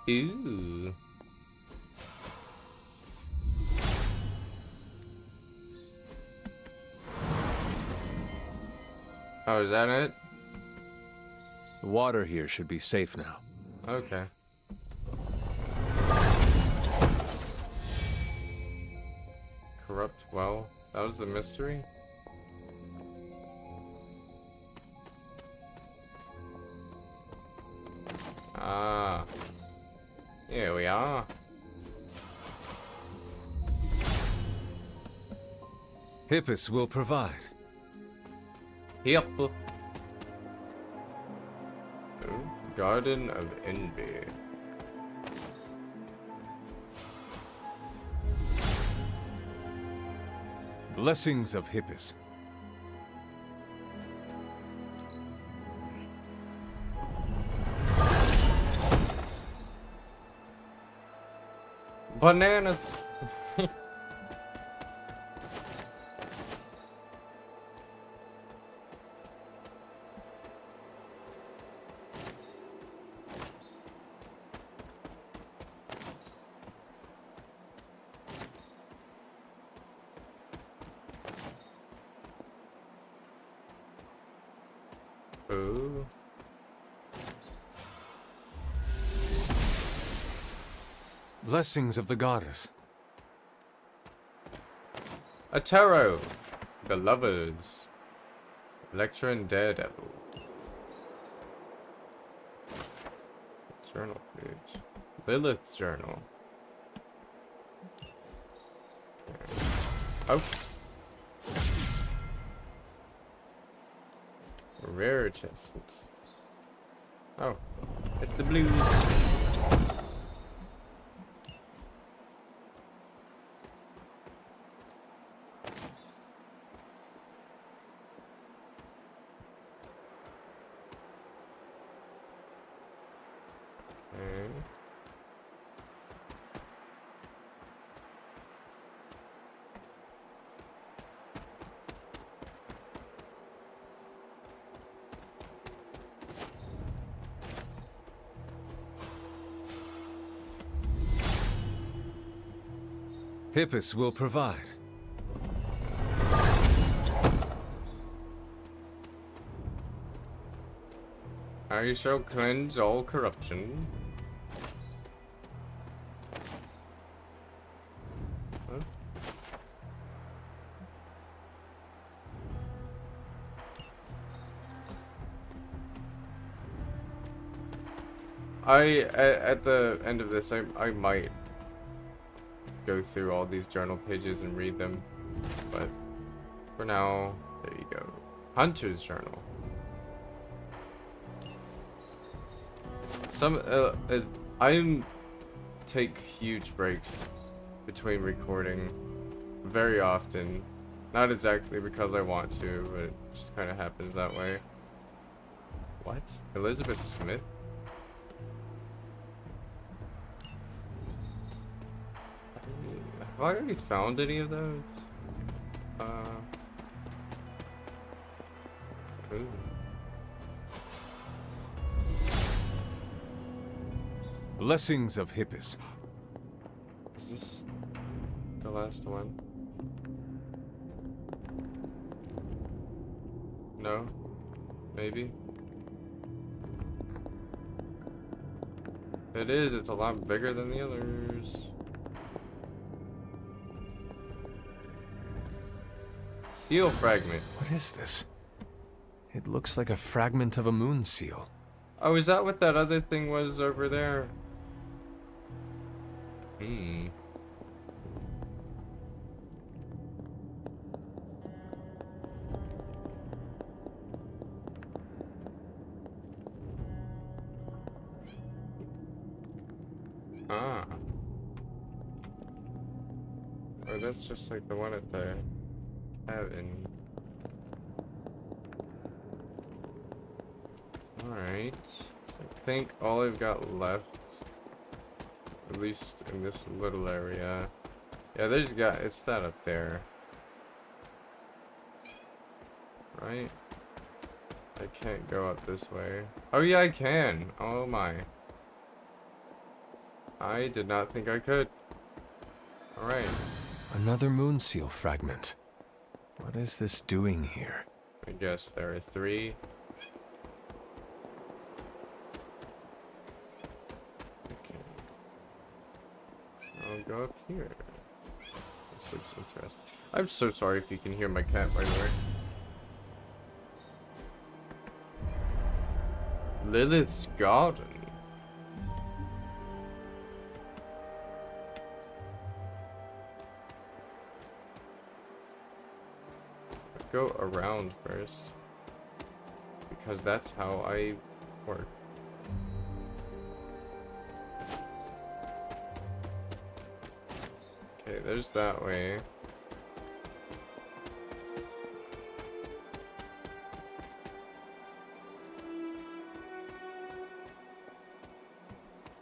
Ooh. Oh, is that it? The water here should be safe now. Okay. Corrupt well. That was the mystery? Ah. Here we are. Hippus will provide. Yep. Ooh, Garden of Envy. Blessings of Hippus. Bananas. Ooh. Blessings of the goddess. A tarot. Beloveds. Lecture and Daredevil. Journal page. Lilith's journal. Oh. A rare chest. Oh. It's the blues. Okay. Hippus will provide. I shall cleanse all corruption. Huh? At the end of this, I might go through all these journal pages and read them, but for now, there you go. Hunter's journal. I take huge breaks between recording very often. Not exactly because I want to, but it just kind of happens that way. What? Elizabeth Smith? Have I already found any of those? Ooh. Blessings of Hippus. Is this the last one? No? Maybe? It is, it's a lot bigger than the others. Seal fragment. What is this? It looks like a fragment of a moon seal. Oh, is that what that other thing was over there? Hmm. Ah. Oh, that's just like the one at the cabin. Alright. I think all I've got left, at least in this little area. Yeah, it's that up there. Right? I can't go up this way. Oh yeah, I can! Oh my. I did not think I could. Alright. Another moon seal fragment. What is this doing here? I guess there are 3. Okay. I'll go up here. This looks interesting. I'm so sorry if you can hear my cat, by the way. Lilith's garden. Go around first, because that's how I work. Okay, there's that way.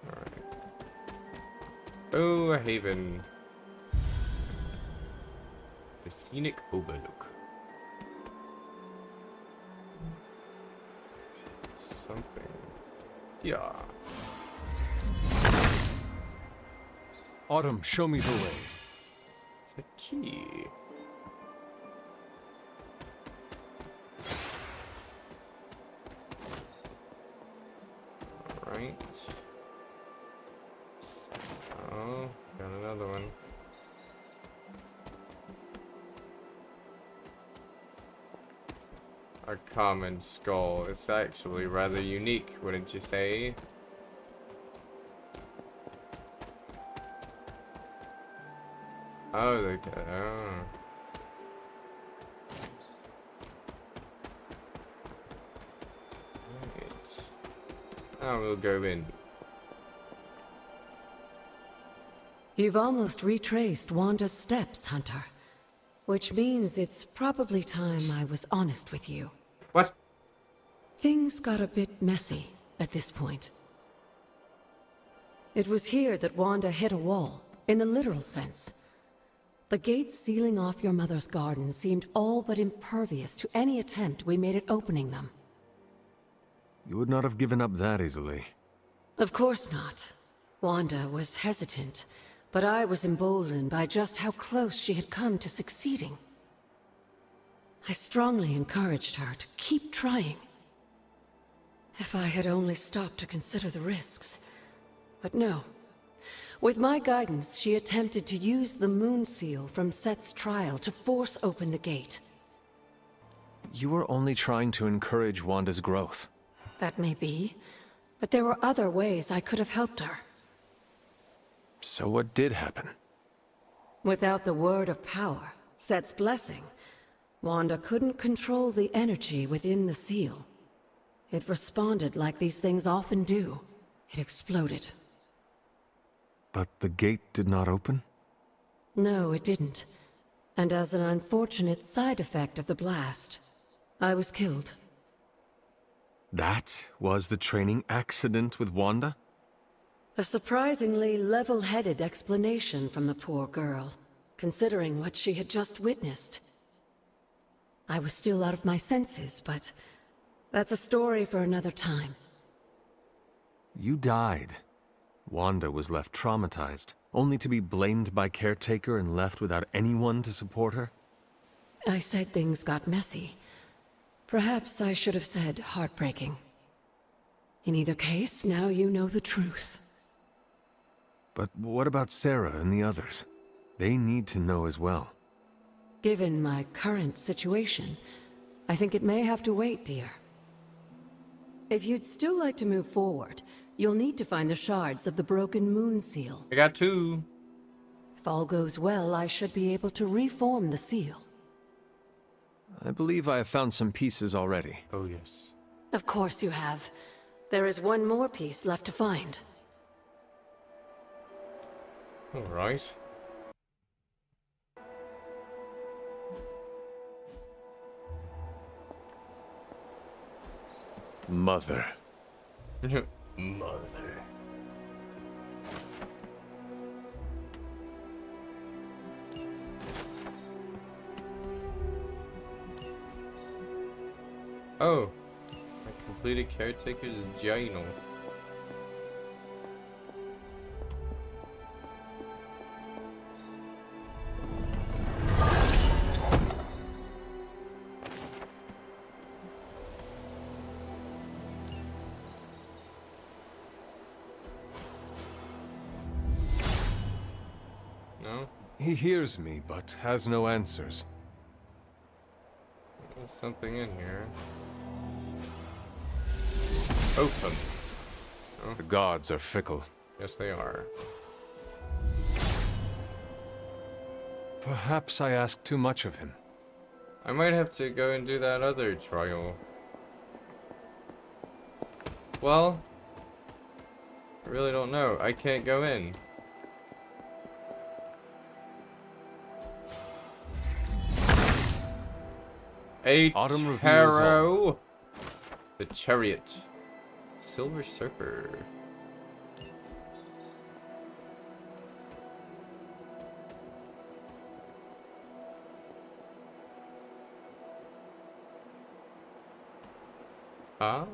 Alright. Oh, a haven. The scenic overlook. Something. Yeah. Autumn, show me the way. It's a key. Alright. Oh, got another one. A common skull. It's actually rather unique, wouldn't you say? Oh, look at oh. Right. Now we'll go in. You've almost retraced Wanda's steps, Hunter. Which means it's probably time I was honest with you. What? Things got a bit messy at this point. It was here that Wanda hit a wall, in the literal sense. The gates sealing off your mother's garden seemed all but impervious to any attempt we made at opening them. You would not have given up that easily. Of course not. Wanda was hesitant, but I was emboldened by just how close she had come to succeeding. I strongly encouraged her to keep trying. If I had only stopped to consider the risks. But no. With my guidance, she attempted to use the moon seal from Set's trial to force open the gate. You were only trying to encourage Wanda's growth. That may be, but there were other ways I could have helped her. So what did happen? Without the word of power, Set's blessing, Wanda couldn't control the energy within the seal. It responded like these things often do. It exploded. But the gate did not open? No, it didn't. And as an unfortunate side effect of the blast, I was killed. That was the training accident with Wanda? A surprisingly level-headed explanation from the poor girl, considering what she had just witnessed. I was still out of my senses, but that's a story for another time. You died. Wanda was left traumatized, only to be blamed by Caretaker and left without anyone to support her? I said things got messy. Perhaps I should have said heartbreaking. In either case, now you know the truth. But what about Sarah and the others? They need to know as well. Given my current situation, I think it may have to wait, dear. If you'd still like to move forward, you'll need to find the shards of the broken moon seal. I got 2. If all goes well, I should be able to reform the seal. I believe I have found some pieces already. Oh, yes. Of course you have. There is one more piece left to find. Alright. Mother. Mother. Oh, I completed Caretaker's journal. He hears me, but has no answers. There's something in here. Open. Oh, The gods are fickle. yes they are. Perhaps I ask too much of him. I might have to go and do that other trial. Well, I really don't know. I can't go in. A Autumn reveals tarot. The chariot. Silver surfer. Ah.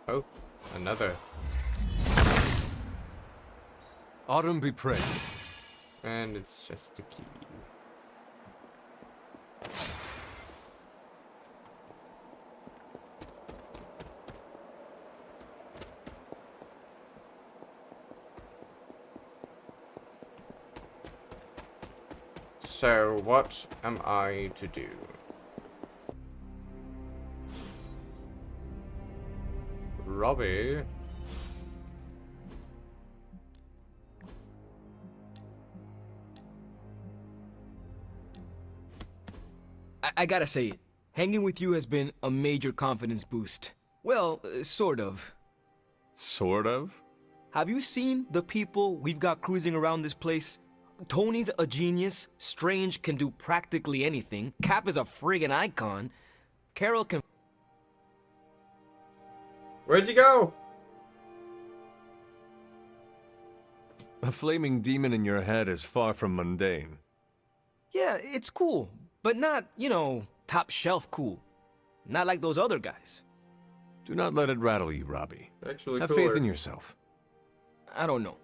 Oh, another. Autumn be praised. And it's just a key. So, what am I to do? Robbie? I gotta say it. Hanging with you has been a major confidence boost. Well, sort of. Sort of? Have you seen the people we've got cruising around this place? Tony's a genius, Strange can do practically anything, Cap is a friggin' icon, Carol can... Where'd you go? A flaming demon in your head is far from mundane. Yeah, it's cool, but not, you know, top shelf cool. Not like those other guys. Do not let it rattle you, Robbie. Actually, Have cooler. faith in yourself. I don't know.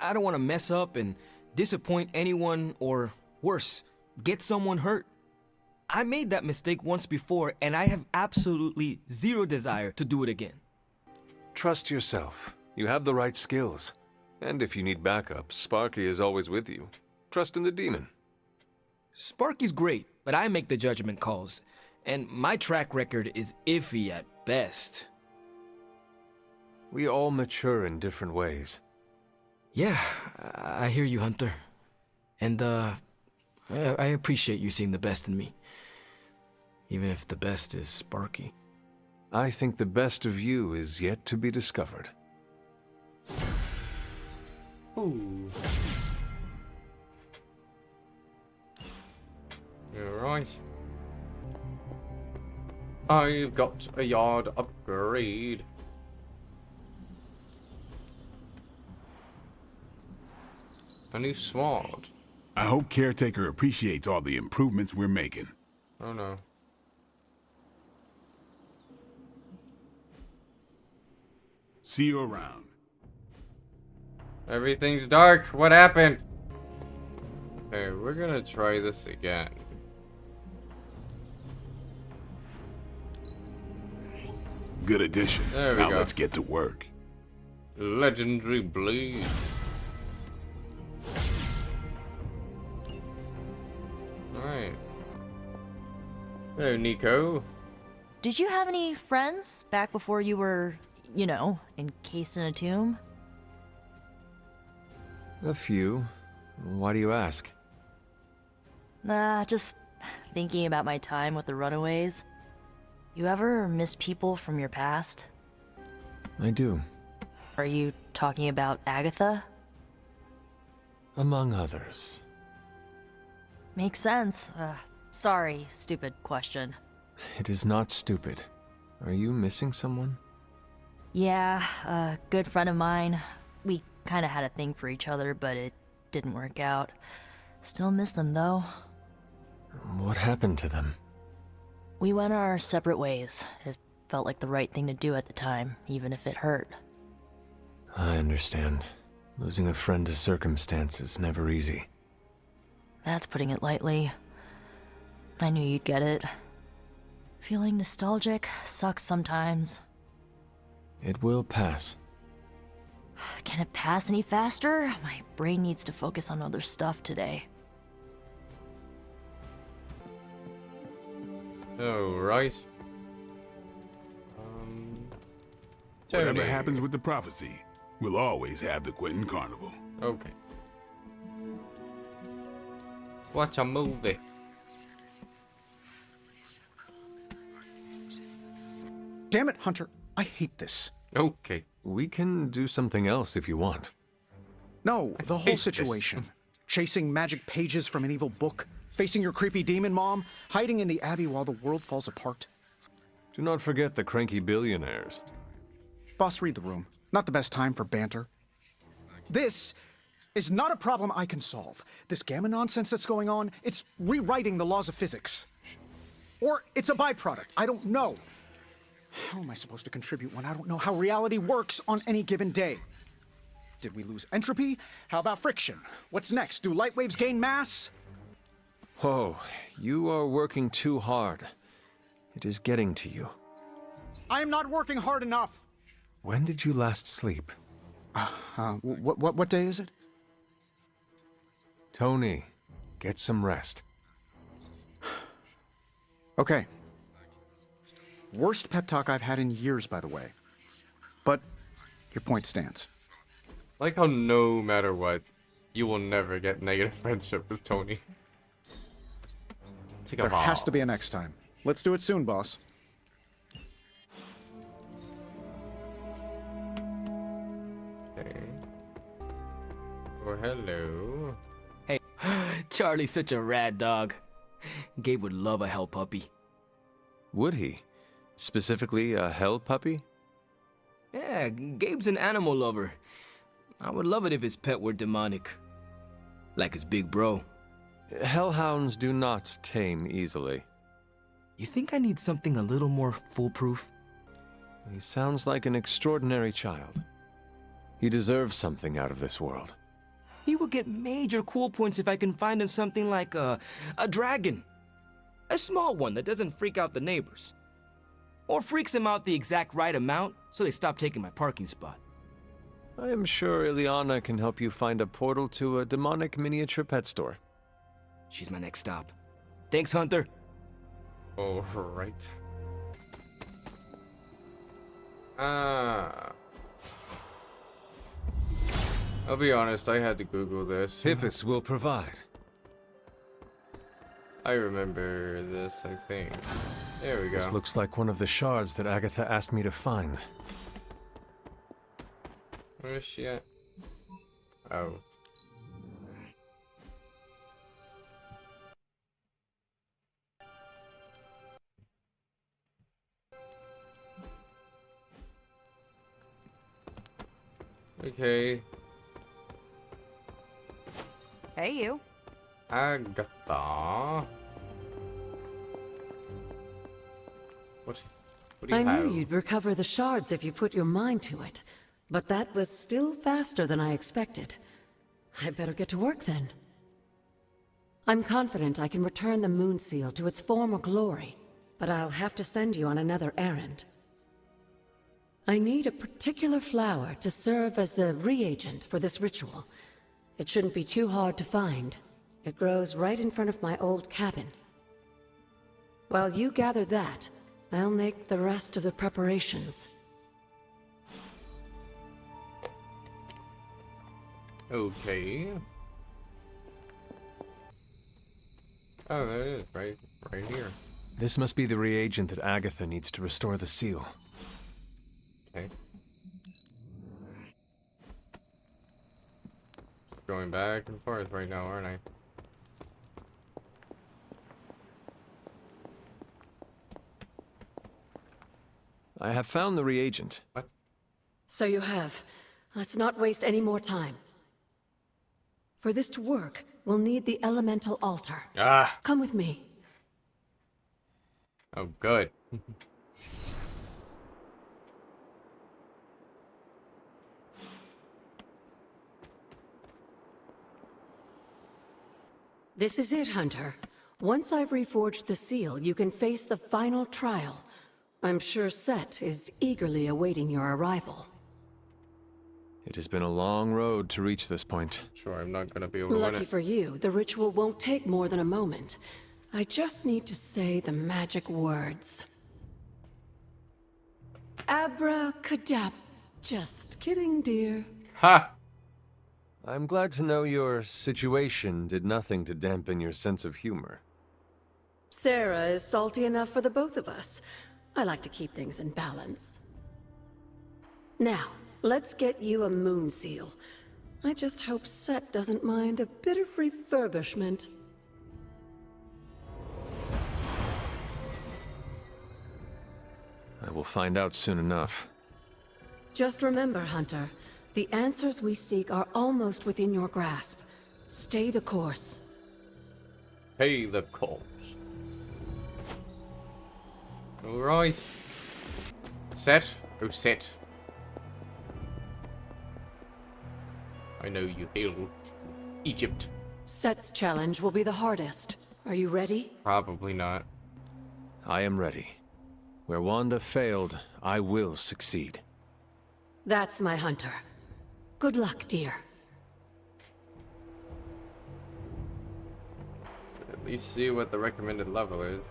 I don't want to mess up and disappoint anyone or, worse, get someone hurt. I made that mistake once before and I have absolutely zero desire to do it again. Trust yourself. You have the right skills. And if you need backup, Sparky is always with you. Trust in the demon. Sparky's great, but I make the judgment calls. And my track record is iffy at best. We all mature in different ways. Yeah, I hear you, Hunter. And, I appreciate you seeing the best in me. Even if the best is Sparky. I think the best of you is yet to be discovered. Ooh. Alright. I've got a yard upgrade. A new sword. I hope Caretaker appreciates all the improvements we're making. Oh no. See you around. Everything's dark. What happened? Okay, we're gonna try this again. Good addition. There we now go. let's get to work. Legendary blade. Alright. Hello, Nico. Did you have any friends back before you were, you know, encased in a tomb? A few. Why do you ask? Nah, just thinking about my time with the Runaways. You ever miss people from your past? I do. Are you talking about Agatha? Among others. Makes sense. Sorry, stupid question. It is not stupid. Are you missing someone? Yeah, a good friend of mine. We kinda had a thing for each other, but it didn't work out. Still miss them, though. What happened to them? We went our separate ways. It felt like the right thing to do at the time, even if it hurt. I understand. Losing a friend to circumstance is never easy. That's putting it lightly. I knew you'd get it. Feeling nostalgic sucks sometimes. It will pass. Can it pass any faster? My brain needs to focus on other stuff today. Alright. Whatever Tony. happens with the prophecy, we'll always have the Quentin Carnival. Okay. Let's watch a movie. Damn it, Hunter. I hate this. Okay. We can do something else if you want. No, the hate whole this. situation. Chasing magic pages from an evil book, facing your creepy demon mom, hiding in the Abbey while the world falls apart. Do not forget the cranky billionaires. Boss, read the room. Not the best time for banter. This is not a problem I can solve. This gamma nonsense that's going on, it's rewriting the laws of physics. Or it's a byproduct. I don't know. How am I supposed to contribute when I don't know how reality works on any given day? Did we lose entropy? How about friction? What's next? Do light waves gain mass? Oh, you are working too hard. It is getting to you. I am not working hard enough. When did you last sleep? What day is it? Tony, get some rest. Okay. Worst pep talk I've had in years, by the way. But your point stands. Like how no matter what, you will never get negative friendship with Tony. Take a There has to be a pause. next time. Let's do it soon, boss. Okay. Oh, hello. Hey, Charlie's such a rad dog. Gabe would love a hell puppy. Would he? Specifically, a hell puppy? Yeah, Gabe's an animal lover. I would love it if his pet were demonic. Like his big bro. Hellhounds do not tame easily. You think I need something a little more foolproof? He sounds like an extraordinary child. He deserves something out of this world. He would get major cool points if I can find him something like a dragon. A small one that doesn't freak out the neighbors. Or freaks them out the exact right amount so they stop taking my parking spot. I am sure Ileana can help you find a portal to a demonic miniature pet store. She's my next stop. Thanks, Hunter. Alright. Ah. I'll be honest, I had to Google this. Hippus will provide. I remember this, I think. There we go. This looks like one of the shards that Agatha asked me to find. Where is she at? Oh. Okay. Hey, you. Agatha. What do you I have? knew you'd recover the shards if you put your mind to it, but that was still faster than I expected. I better get to work then. I'm confident I can return the moon seal to its former glory, but I'll have to send you on another errand. I need a particular flower to serve as the reagent for this ritual. It shouldn't be too hard to find. It grows right in front of my old cabin. While you gather that, I'll make the rest of the preparations. Okay. Oh, there it is, right here. This must be the reagent that Agatha needs to restore the seal. Okay. Just going back and forth right now, aren't I? I have found the reagent. What? So you have. Let's not waste any more time. For this to work, we'll need the elemental altar. Ah! Come with me. Oh, good. This is it, Hunter. Once I've reforged the seal, you can face the final trial. I'm sure Set is eagerly awaiting your arrival. It has been a long road to reach this point. Sure, I'm not gonna be able to win Lucky it. for you, the ritual won't take more than a moment. I just need to say the magic words. Abracadabra. Just kidding, dear. Ha! I'm glad to know your situation did nothing to dampen your sense of humor. Sarah is salty enough for the both of us. I like to keep things in balance. Now, let's get you a moon seal. I just hope Set doesn't mind a bit of refurbishment. I will find out soon enough. Just remember, Hunter, the answers we seek are almost within your grasp. Stay the course. Pay the cost. Alright. Set? Oh, Set. I know you hail Egypt. Set's challenge will be the hardest. Are you ready? Probably not. I am ready. Where Wanda failed, I will succeed. That's my Hunter. Good luck, dear. Let's at least see what the recommended level is.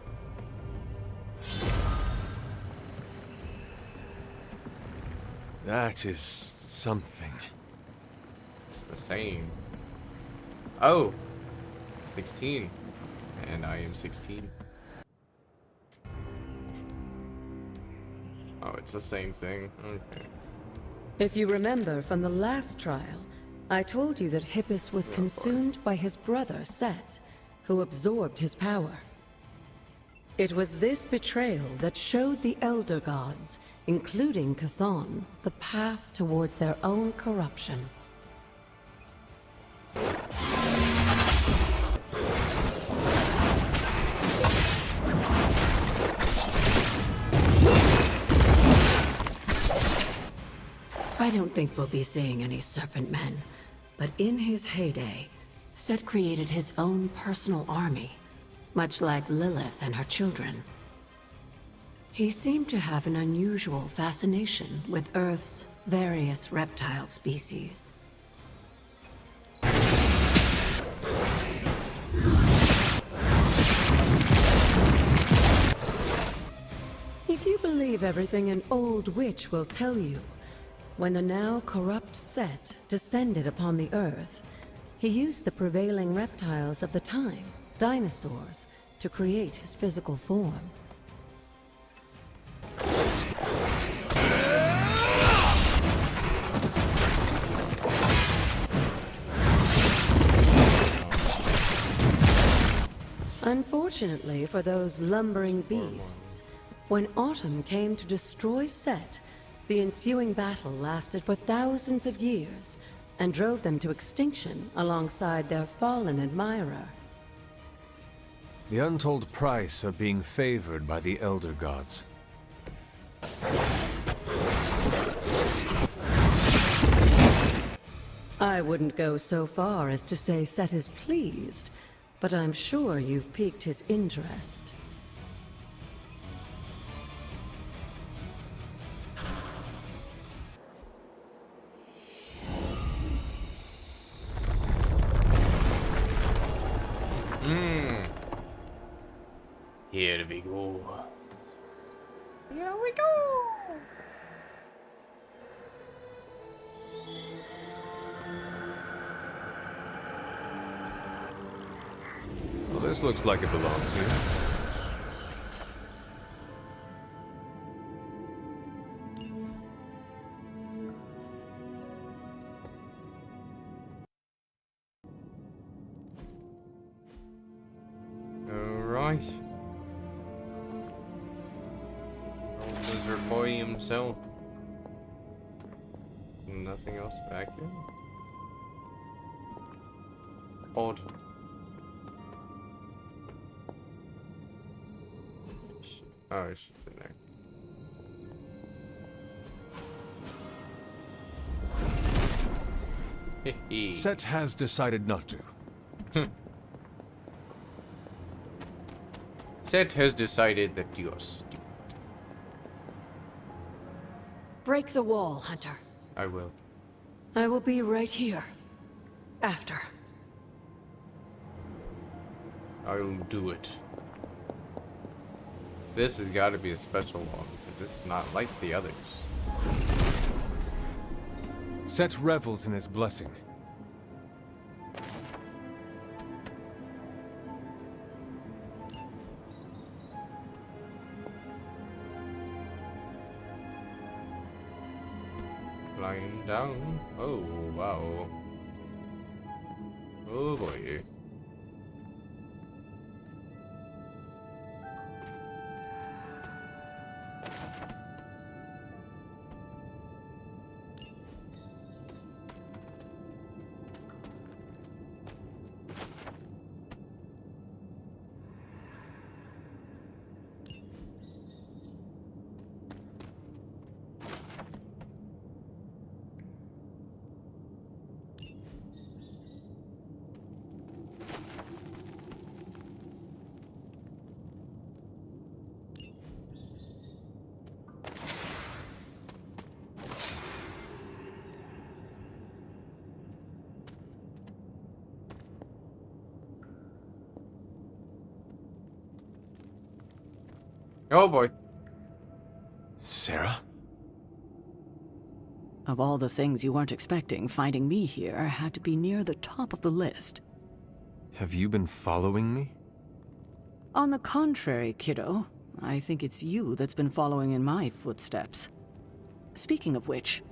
That is something. It's the same. Oh! 16. And I am 16. Oh, it's the same thing. Okay. If you remember from the last trial, I told you that Hippus was consumed by his brother, Set, who absorbed his power. It was this betrayal that showed the Elder Gods, including Chthon, the path towards their own corruption. I don't think we'll be seeing any Serpent Men, but in his heyday, Set created his own personal army, much like Lilith and her children. He seemed to have an unusual fascination with Earth's various reptile species. If you believe everything an old witch will tell you, when the now corrupt Set descended upon the Earth, he used the prevailing reptiles of the time, dinosaurs, to create his physical form. Unfortunately for those lumbering beasts, when autumn came to destroy Set, the ensuing battle lasted for thousands of years and drove them to extinction alongside their fallen admirer. The untold price of being favored by the Elder Gods. I wouldn't go so far as to say Set is pleased, but I'm sure you've piqued his interest. Here we go. Here we go. Well, this looks like it belongs here. Alright. Lizard boy himself. Nothing else back here? Odd. Oh, it's just in there. Set has decided not to. Set has decided that you're stupid. Break the wall, Hunter. I will. I will be right here. After. I'll do it. This has got to be a special one, because it's not like the others. Set revels in his blessing. Lying down. Oh, wow. Oh, boy. Oh boy. Sarah? Of all the things you weren't expecting, finding me here had to be near the top of the list. Have you been following me? On the contrary, kiddo, I think it's you that's been following in my footsteps. Speaking of which,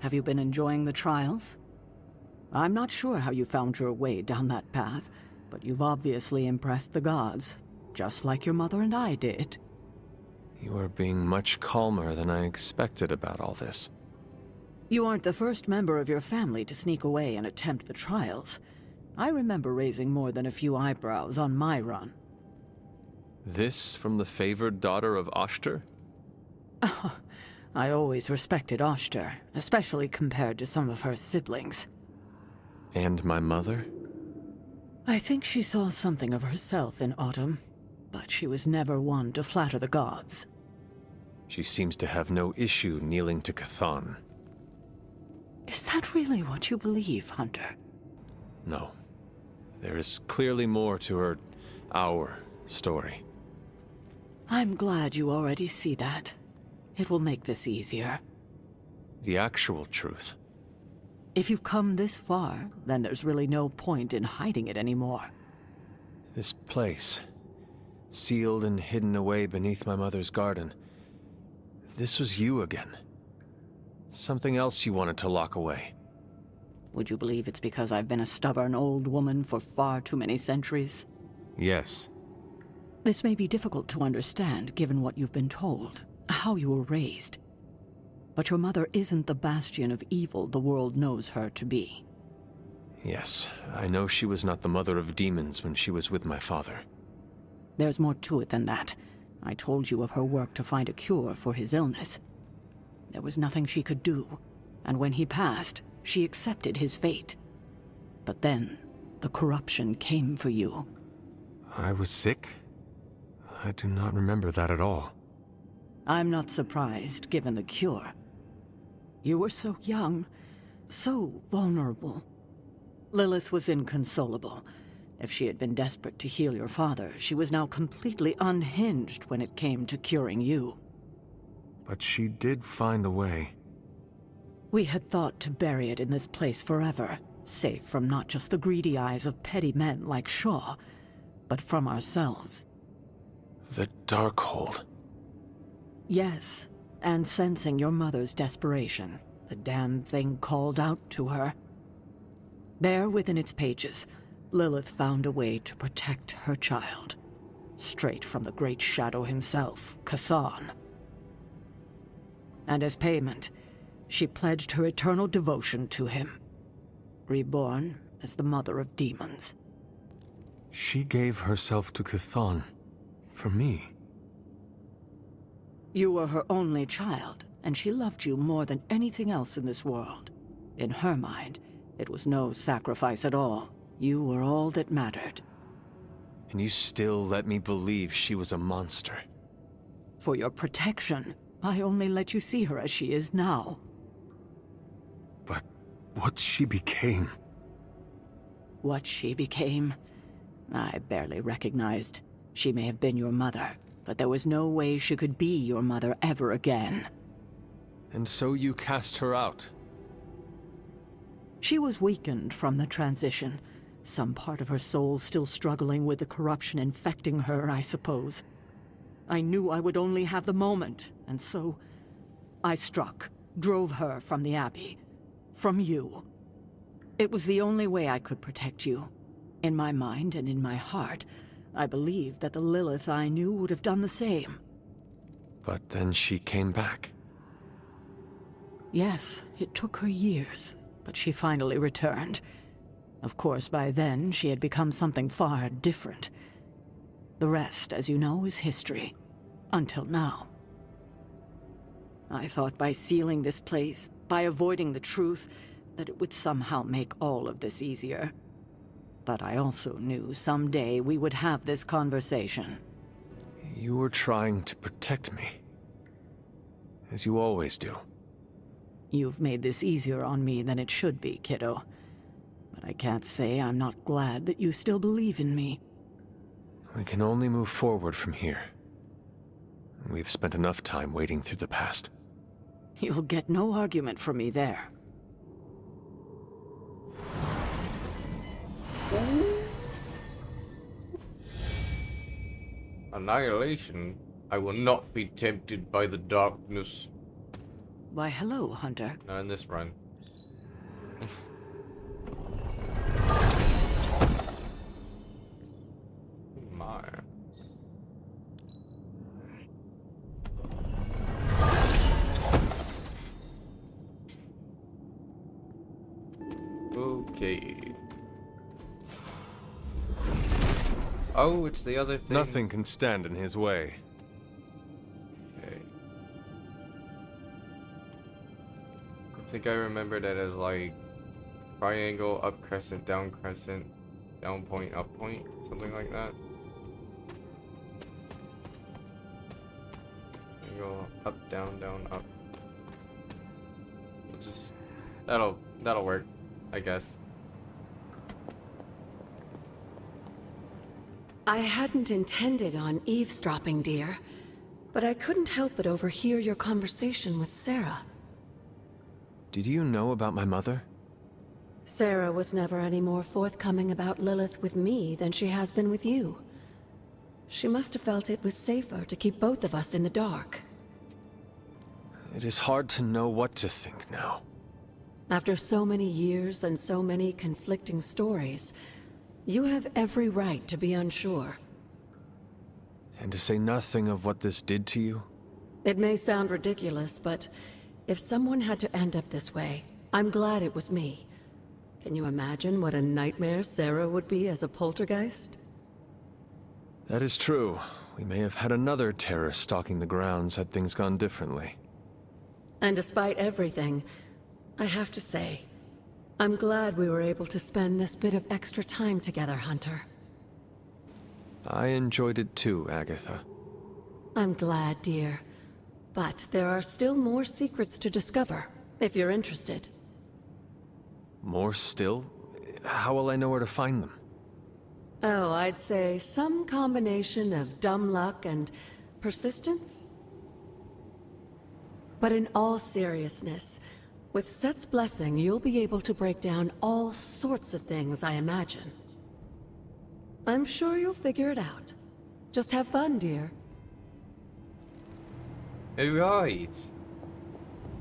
have you been enjoying the trials? I'm not sure how you found your way down that path, but you've obviously impressed the gods, just like your mother and I did. You are being much calmer than I expected about all this. You aren't the first member of your family to sneak away and attempt the trials. I remember raising more than a few eyebrows on my run. This from the favored daughter of Oshter? I always respected Oshter, especially compared to some of her siblings. And my mother? I think she saw something of herself in Autumn, but she was never one to flatter the gods. She seems to have no issue kneeling to Chthon. Is that really what you believe, Hunter? No. There is clearly more to our story. I'm glad you already see that. It will make this easier. The actual truth. If you've come this far, then there's really no point in hiding it anymore. This place, sealed and hidden away beneath my mother's garden. This was you again. Something else you wanted to lock away. Would you believe it's because I've been a stubborn old woman for far too many centuries? Yes. This may be difficult to understand given what you've been told, how you were raised. But your mother isn't the bastion of evil the world knows her to be. Yes, I know she was not the mother of demons when she was with my father. There's more to it than that. I told you of her work to find a cure for his illness. There was nothing she could do, and when he passed, she accepted his fate. But then, the corruption came for you. I was sick? I do not remember that at all. I'm not surprised, given the cure. You were so young, so vulnerable. Lilith was inconsolable. If she had been desperate to heal your father, she was now completely unhinged when it came to curing you. But she did find a way. We had thought to bury it in this place forever, safe from not just the greedy eyes of petty men like Shaw, but from ourselves. The Darkhold. Yes, and sensing your mother's desperation, the damn thing called out to her. There within its pages, Lilith found a way to protect her child. Straight from the Great Shadow himself, Chthon. And as payment, she pledged her eternal devotion to him. Reborn as the mother of demons. She gave herself to Chthon. For me. You were her only child, and she loved you more than anything else in this world. In her mind, it was no sacrifice at all. You were all that mattered. And you still let me believe she was a monster. For your protection, I only let you see her as she is now. But what she became... What she became, I barely recognized. She may have been your mother, but there was no way she could be your mother ever again. And so you cast her out? She was weakened from the transition. Some part of her soul still struggling with the corruption infecting her, I suppose. I knew I would only have the moment, and so I struck, drove her from the Abbey, from you. It was the only way I could protect you. In my mind and in my heart, I believed that the Lilith I knew would have done the same. But then she came back. Yes, it took her years, but she finally returned. Of course, by then, she had become something far different. The rest, as you know, is history. Until now. I thought by sealing this place, by avoiding the truth, that it would somehow make all of this easier. But I also knew someday we would have this conversation. You were trying to protect me. As you always do. You've made this easier on me than it should be, kiddo. But I can't say I'm not glad that you still believe in me. We can only move forward from here. We've spent enough time wading through the past. You'll get no argument from me there. Annihilation. I will not be tempted by the darkness. Why, hello, Hunter. Not in this run. My. Okay. Oh, it's the other thing. Nothing can stand in his way. Okay. I think I remember that as like triangle, up crescent, down point, up point, something like that. Triangle, up, down, up. We'll just that'll work, I guess. I hadn't intended on eavesdropping, dear, but I couldn't help but overhear your conversation with Sarah. Did you know about my mother? Sarah was never any more forthcoming about Lilith with me than she has been with you. She must have felt it was safer to keep both of us in the dark. It is hard to know what to think now. After so many years and so many conflicting stories, you have every right to be unsure. And to say nothing of what this did to you? It may sound ridiculous, but if someone had to end up this way, I'm glad it was me. Can you imagine what a nightmare Sarah would be as a poltergeist? That is true. We may have had another terror stalking the grounds had things gone differently. And despite everything, I have to say, I'm glad we were able to spend this bit of extra time together, Hunter. I enjoyed it too, Agatha. I'm glad, dear. But there are still more secrets to discover, if you're interested. More still? How will I know where to find them? Oh, I'd say some combination of dumb luck and persistence? But in all seriousness, with Set's blessing, you'll be able to break down all sorts of things, I imagine. I'm sure you'll figure it out. Just have fun, dear. Alright.